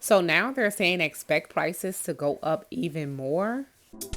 So now they're saying expect prices to go up even more. You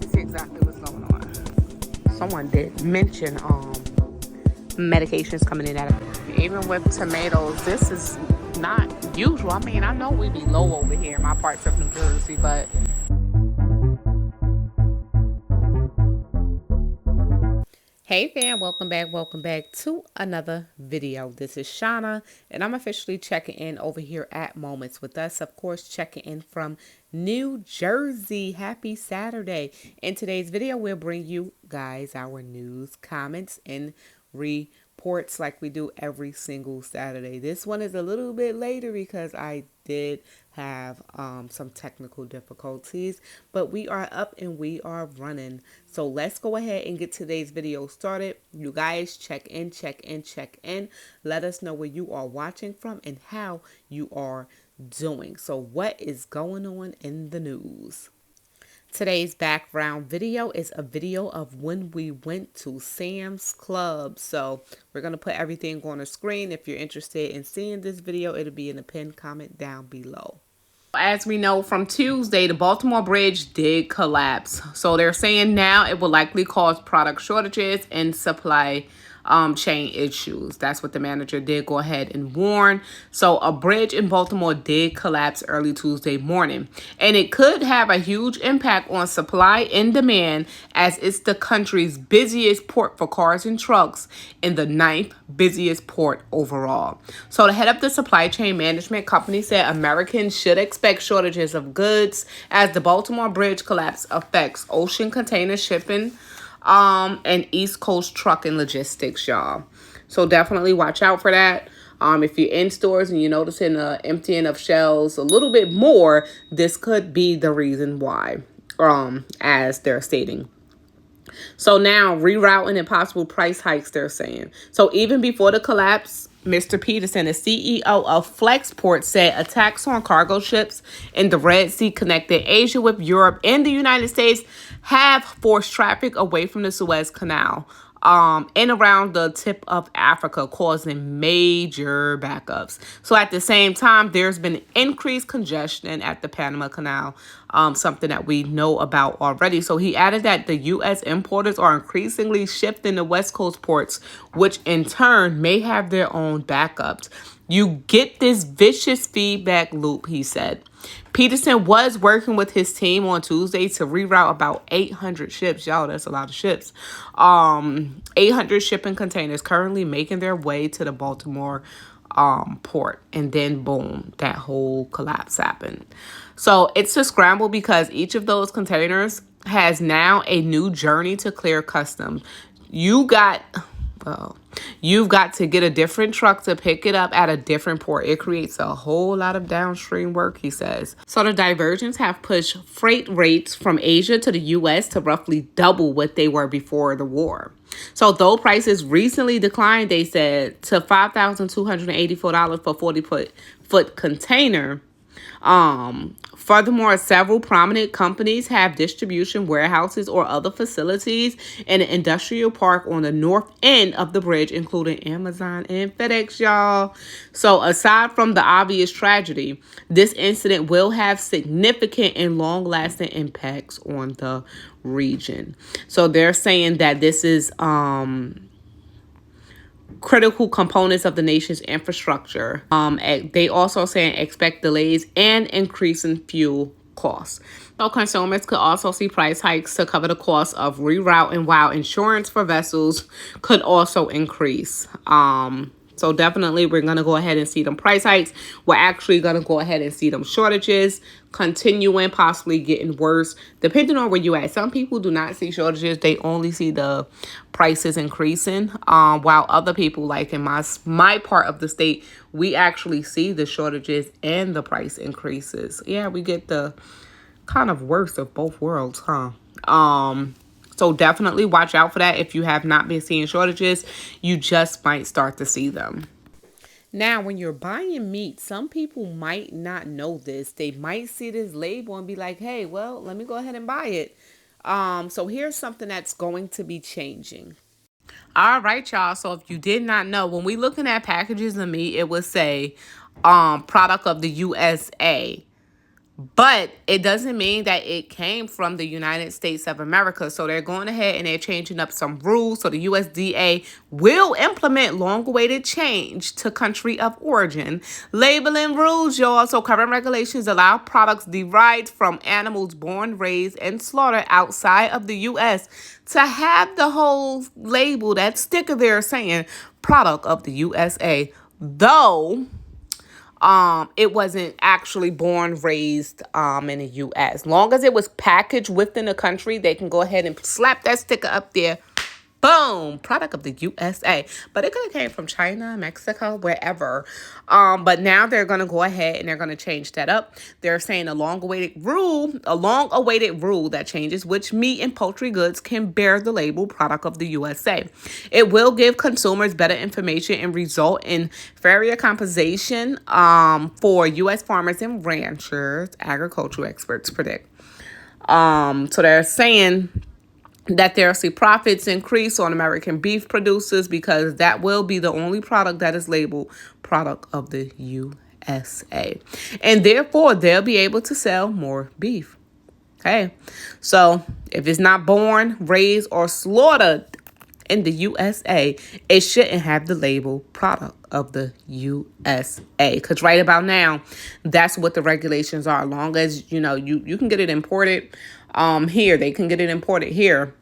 see exactly what's going on. Someone did mention medications coming in at even with tomatoes. This is not usual. I mean, I know we be low over here in my parts of New Jersey, but hey fam, welcome back to another video. This is Shauna, and I'm officially checking in over here at Moments with Us. Of course, checking in from New Jersey. Happy Saturday. In today's video, we'll bring you guys our news, comments, and reports like we do every single Saturday. This one is a little bit later because I did have some technical difficulties, but we are up and we are running. So let's go ahead and get today's video started. You guys check in. Let us know where you are watching from and how you are doing. So what is going on in the news? Today's background video is a video of when we went to Sam's Club. So we're going to put everything on the screen. If you're interested in seeing this video, it'll be in the pinned comment down below. As we know from Tuesday, the Baltimore bridge did collapse. So they're saying now it will likely cause product shortages and supply chain issues. That's what the manager did go ahead and warn. So a bridge in Baltimore did collapse early Tuesday morning, and it could have a huge impact on supply and demand as it's the country's busiest port for cars and trucks and the 9th busiest port overall. So the head of the supply chain management company said Americans should expect shortages of goods as the Baltimore bridge collapse affects ocean container shipping and East Coast truck and logistics, y'all. So definitely watch out for that. If you're in stores and you're noticing the emptying of shelves a little bit more, this could be the reason why, as they're stating. So now rerouting and possible price hikes, they're saying. So even before the collapse, Mr. Peterson, the CEO of Flexport, said attacks on cargo ships in the Red Sea connecting Asia with Europe and the United States have forced traffic away from the Suez Canal and around the tip of Africa, causing major backups. So at the same time, there's been increased congestion at the Panama Canal, something that we know about already. So he added that the U.S. importers are increasingly shifting to West Coast ports, which in turn may have their own backups. You get this vicious feedback loop, he said. Peterson was working with his team on Tuesday to reroute about 800 ships. Y'all, that's a lot of ships. 800 shipping containers currently making their way to the Baltimore port. And then, boom, that whole collapse happened. So it's a scramble because each of those containers has now a new journey to clear customs. You've got to get a different truck to pick it up at a different port. It creates a whole lot of downstream work, he says. So the diversions have pushed freight rates from Asia to the U.S. to roughly double what they were before the war. So though prices recently declined, they said, to $5,284 for 40-foot container. Furthermore, several prominent companies have distribution warehouses or other facilities in an industrial park on the north end of the bridge, including Amazon and FedEx, y'all. So aside from the obvious tragedy, this incident will have significant and long-lasting impacts on the region. So they're saying that this is critical components of the nation's infrastructure. They also saying expect delays and increase in fuel costs. So consumers could also see price hikes to cover the cost of rerouting, while insurance for vessels could also increase. So definitely we're going to go ahead and see them price hikes. We're actually going to go ahead and see them shortages continuing, possibly getting worse, depending on where you at. Some people do not see shortages. They only see the prices increasing, while other people, like in my part of the state, we actually see the shortages and the price increases. Yeah, we get the kind of worst of both worlds, huh? So definitely watch out for that. If you have not been seeing shortages, you just might start to see them. Now, when you're buying meat, some people might not know this. They might see this label and be like, hey, well, let me go ahead and buy it. So here's something that's going to be changing. All right, y'all. So if you did not know, when we looking at packages of meat, it would say product of the USA. But it doesn't mean that it came from the United States of America. So they're going ahead and they're changing up some rules. So the USDA will implement long-awaited change to country of origin labeling rules, y'all. So current regulations allow products derived from animals born, raised, and slaughtered outside of the U.S. to have the whole label, that sticker there saying product of the USA. Though it wasn't actually born, raised in the US. Long as it was packaged within the country, they can go ahead and slap that sticker up there. Boom, product of the USA. But it could have came from China, Mexico, wherever. But now they're going to go ahead and they're going to change that up. They're saying a long-awaited rule that changes which meat and poultry goods can bear the label product of the USA. It will give consumers better information and result in fairer compensation for U.S. farmers and ranchers, agricultural experts predict. So they're saying that they'll see profits increase on American beef producers because that will be the only product that is labeled product of the USA. And therefore, they'll be able to sell more beef. Okay. So if it's not born, raised, or slaughtered in the USA, it shouldn't have the label product of the USA. Because right about now, that's what the regulations are. As long as, you can get it imported here. They can get it imported here.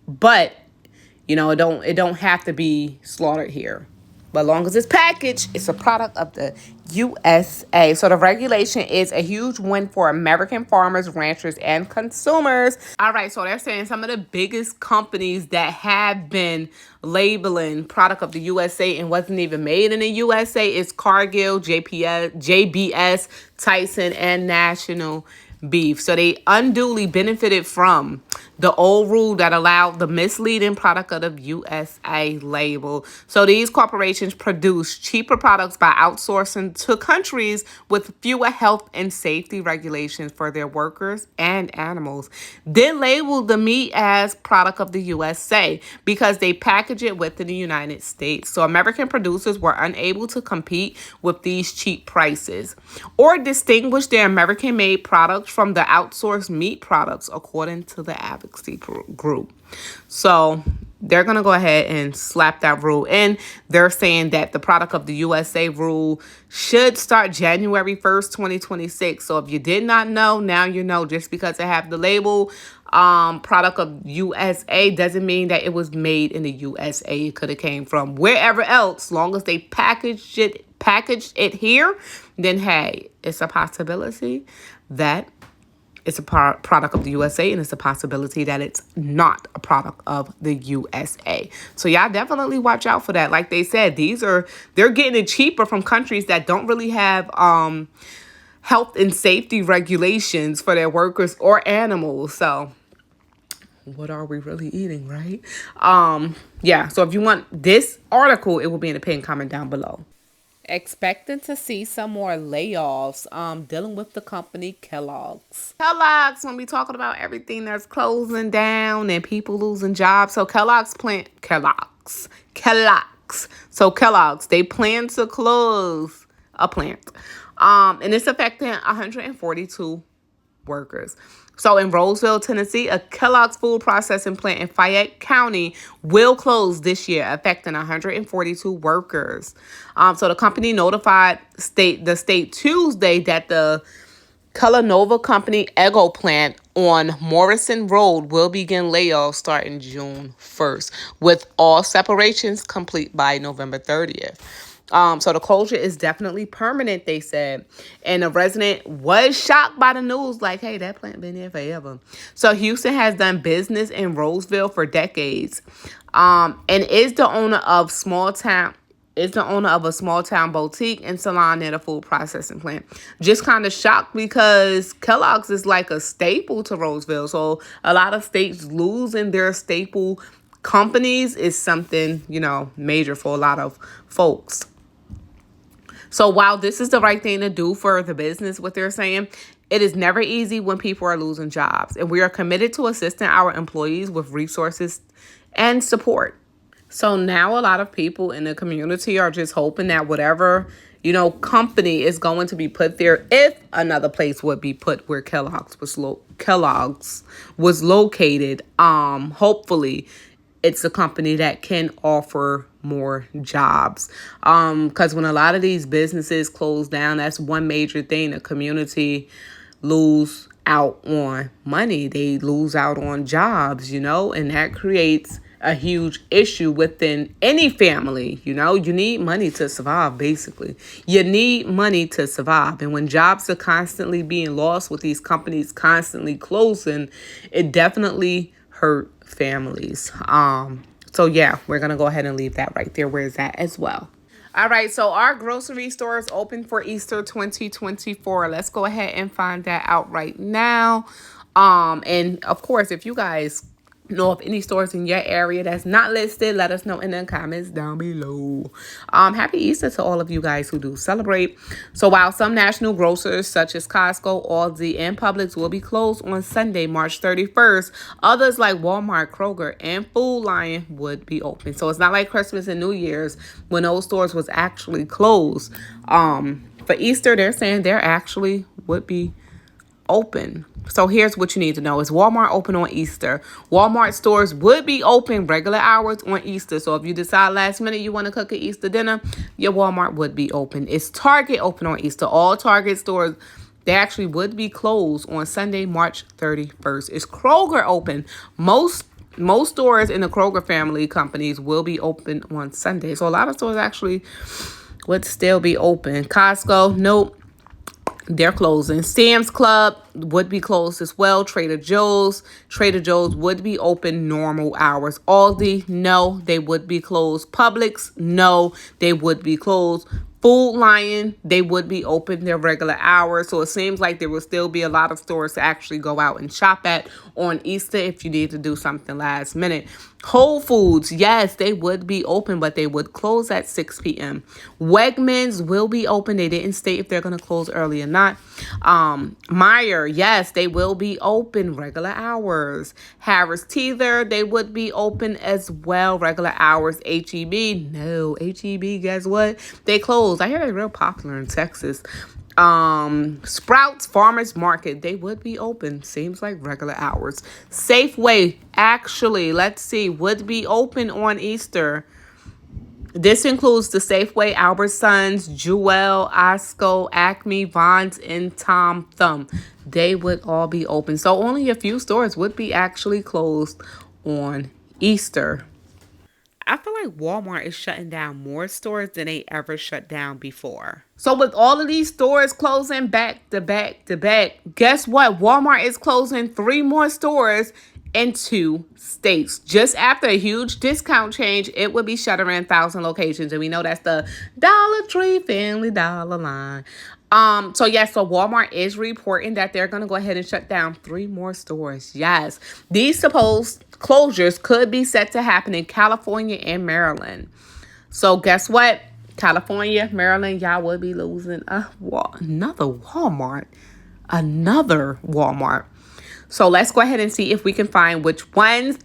But, it don't have to be slaughtered here. But as long as it's packaged, it's a product of the USA. So the regulation is a huge win for American farmers, ranchers, and consumers. All right, so they're saying some of the biggest companies that have been labeling product of the USA and wasn't even made in the USA is Cargill, JBS, Tyson, and National Beef. So they unduly benefited from the old rule that allowed the misleading product of the USA label. So these corporations produce cheaper products by outsourcing to countries with fewer health and safety regulations for their workers and animals. Then label the meat as product of the USA because they package it within the United States. So American producers were unable to compete with these cheap prices or distinguish their American-made products from the outsourced meat products, according to the advocacy group. So they're going to go ahead and slap that rule in. They're saying that the product of the USA rule should start January 1st, 2026. So if you did not know, now you know. Just because they have the label product of USA doesn't mean that it was made in the USA. It could have came from wherever else. Long as they packaged it here, then hey, it's a possibility that it's a product of the USA, and it's a possibility that it's not a product of the USA. So y'all definitely watch out for that. Like they said, they're getting it cheaper from countries that don't really have health and safety regulations for their workers or animals. So what are we really eating, right? Yeah, so if you want this article, it will be in the pinned comment down below. Expecting to see some more layoffs dealing with the company Kellogg's. Kellogg's, when we talking about everything that's closing down and people losing jobs. So Kellogg's, So Kellogg's, they plan to close a plant. And it's affecting 142 workers. So in Roseville, Tennessee, a Kellogg's food processing plant in Fayette County will close this year, affecting 142 workers. So the company notified the state Tuesday that the Kellanova Company Ego plant on Morrison Road will begin layoffs starting June 1st, with all separations complete by November 30th. So the closure is definitely permanent, they said. And a resident was shocked by the news, like, hey, that plant been there forever. So Houston has done business in Roseville for decades, and is the owner of a small town boutique and salon near the food processing plant. Just kind of shocked because Kellogg's is like a staple to Roseville. So a lot of states losing their staple companies is something, major for a lot of folks. So while this is the right thing to do for the business, what they're saying, it is never easy when people are losing jobs. And we are committed to assisting our employees with resources and support. So now a lot of people in the community are just hoping that whatever, company is going to be put there, if another place would be put where Kellogg's was located, hopefully it's a company that can offer more jobs. Because when a lot of these businesses close down, that's one major thing the community lose out on money. They lose out on jobs, and that creates a huge issue within any family. You need money to survive, basically. You need money to survive. And when jobs are constantly being lost with these companies constantly closing, it definitely hurt families. So yeah, we're gonna go ahead and leave that right there where it's at as well. All right, so our grocery store is open for Easter 2024. Let's go ahead and find that out right now. And of course, if you guys know of any stores in your area that's not listed, let us know in the comments down below. Happy Easter to all of you guys who do celebrate. So while some national grocers such as Costco, Aldi, and Publix will be closed on Sunday, March 31st, others like Walmart, Kroger, and Food Lion would be open. So it's not like Christmas and New Year's when those stores was actually closed. For Easter, they're saying there actually would be open. So here's what you need to know. Is Walmart open on Easter? Walmart stores would be open regular hours on Easter. So if you decide last minute you want to cook an Easter dinner, your Walmart would be open. Is Target open on Easter? All Target stores, they actually would be closed on Sunday, March 31st. Is Kroger open? Most stores in the Kroger family companies will be open on Sunday. So a lot of stores actually would still be open. Costco, nope. They're closing. Sam's Club would be closed as well. Trader Joe's would be open normal hours. Aldi, no, they would be closed. Publix, no, they would be closed. Food Lion, they would be open their regular hours. So it seems like there will still be a lot of stores to actually go out and shop at on Easter if you need to do something last minute. Whole Foods, yes, they would be open, but they would close at 6 p.m. Wegmans will be open. They didn't state if they're going to close early or not. Meijer, yes, they will be open regular hours. Harris Teeter, they would be open as well, regular hours. HEB, no. HEB, guess what? They closed. I hear they're real popular in Texas. Sprouts Farmers Market, they would be open. Seems like regular hours. Safeway, actually, let's see, would be open on Easter. This includes the Safeway, Albertsons, Jewel, Osco, Acme, Vons, and Tom Thumb. They would all be open. So only a few stores would be actually closed on Easter. I feel like Walmart is shutting down more stores than they ever shut down before. So with all of these stores closing back to back to back, guess what? Walmart is closing 3 more stores in 2 states. Just after a huge discount change, it would be shuttering 1,000 locations. And we know that's the Dollar Tree Family Dollar line. So Walmart is reporting that they're going to go ahead and shut down 3 more stores. Yes, these supposed closures could be set to happen in California and Maryland. So guess what? California, Maryland, y'all will be losing another Walmart. So let's go ahead and see if we can find which ones.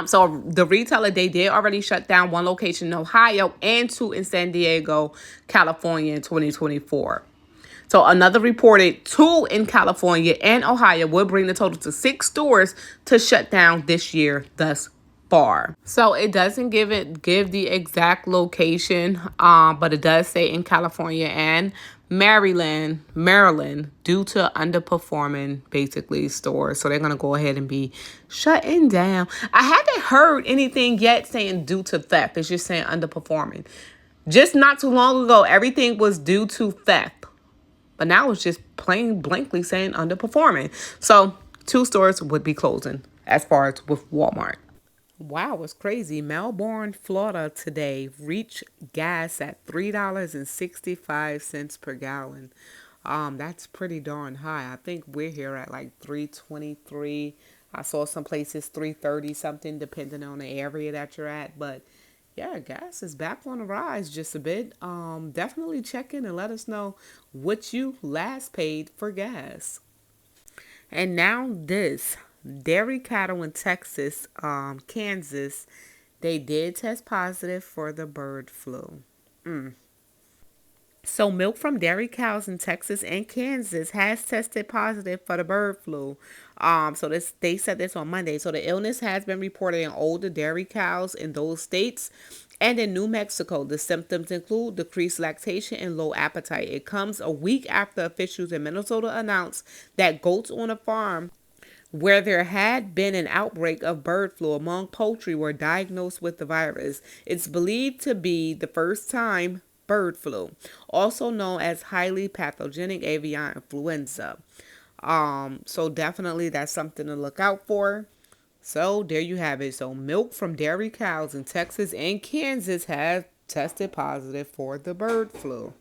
So the retailer, they did already shut down 1 location in Ohio and 2 in San Diego, California in 2024. So another reported 2 in California and Ohio would bring the total to 6 stores to shut down this year thus far. So it doesn't give the exact location, but it does say in California and Maryland due to underperforming basically stores. So they're going to go ahead and be shutting down. I haven't heard anything yet saying due to theft. It's just saying underperforming. Just not too long ago, everything was due to theft. But now it's just plain blankly saying underperforming. So 2 stores would be closing as far as with Walmart. Wow, it's crazy. Melbourne, Florida today reached gas at $3.65 per gallon. That's pretty darn high. I think we're here at like 3.23. I saw some places 3.30 something depending on the area that you're at, but yeah, gas is back on the rise just a bit. Definitely check in and let us know what you last paid for gas. And now this. Dairy cattle in Texas, Kansas, They did test positive for the bird flu. So, milk from dairy cows in Texas and Kansas has tested positive for the bird flu. So this they said this on Monday. So the illness has been reported in older dairy cows in those states. And in New Mexico, the symptoms include decreased lactation and low appetite. It comes a week after officials in Minnesota announced that goats on a farm where there had been an outbreak of bird flu among poultry were diagnosed with the virus. It's believed to be the first time bird flu, also known as highly pathogenic avian influenza. So definitely that's something to look out for. So there you have it. So milk from dairy cows in Texas and Kansas has tested positive for the bird flu.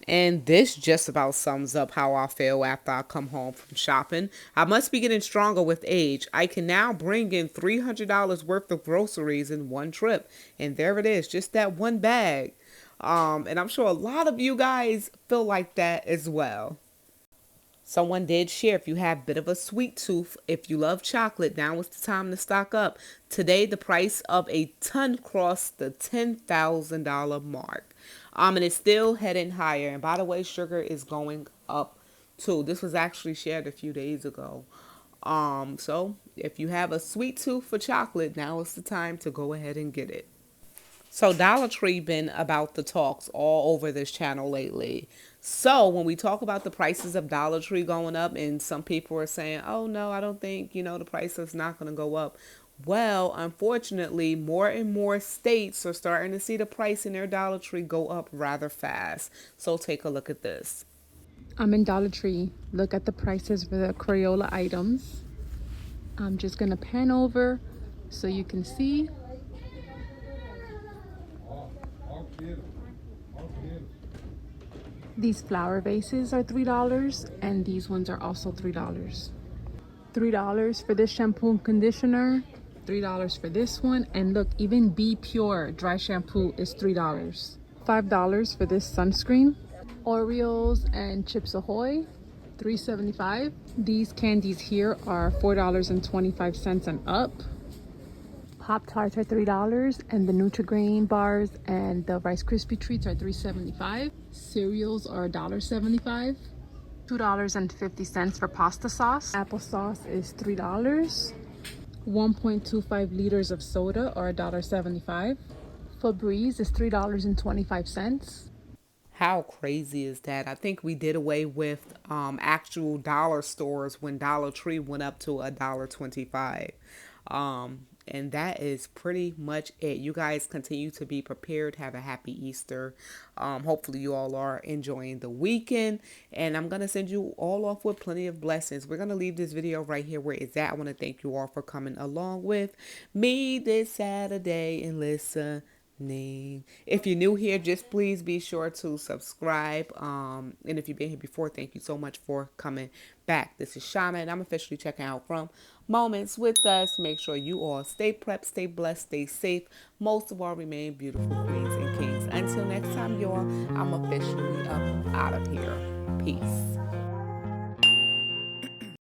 And this just about sums up how I feel after I come home from shopping. I must be getting stronger with age. I can now bring in $300 worth of groceries in one trip. And there it is, just that one bag. And I'm sure a lot of you guys feel like that as well. Someone did share, if you have a bit of a sweet tooth, if you love chocolate, now is the time to stock up. Today, the price of a ton crossed the $10,000 mark. And it's still heading higher. And by the way, sugar is going up too. This was actually shared a few days ago. So if you have a sweet tooth for chocolate, now is the time to go ahead and get it. So Dollar Tree been about the talks all over this channel lately. So when we talk about the prices of Dollar Tree going up, and some people are saying, oh no, I don't think, the price is not going to go up. Well, unfortunately, more and more states are starting to see the price in their Dollar Tree go up rather fast. So take a look at this. I'm in Dollar Tree. Look at the prices for the Crayola items. I'm just gonna pan over so you can see. These flower vases are $3 and these ones are also $3. $3 for this shampoo and conditioner, $3 for this one, and look, even Be Pure dry shampoo is $3. $5 for this sunscreen. Oreos and Chips Ahoy, $3.75. These candies here are $4.25 and up. Pop Tarts are $3, and the Nutri-Grain bars and the Rice Krispie treats are $3.75. Cereals are $1.75. $2.50 for pasta sauce. Applesauce is $3. 1.25 liters of soda are $1.75. Febreze is $3.25. How crazy is that? I think we did away with actual dollar stores when Dollar Tree went up to $1.25. And that is pretty much it. You guys continue to be prepared. Have a happy Easter. Hopefully you all are enjoying the weekend. And I'm going to send you all off with plenty of blessings. We're going to leave this video right here where it's at. I want to thank you all for coming along with me this Saturday and listen. If you're new here, just please be sure to subscribe. And if you've been here before, thank you so much for coming back. This is Shauna, and I'm officially checking out from Moments with Us. Make sure you all stay prepped, stay blessed, stay safe. Most of all, remain beautiful queens and kings. Until next time, y'all, I'm officially up out of here. Peace.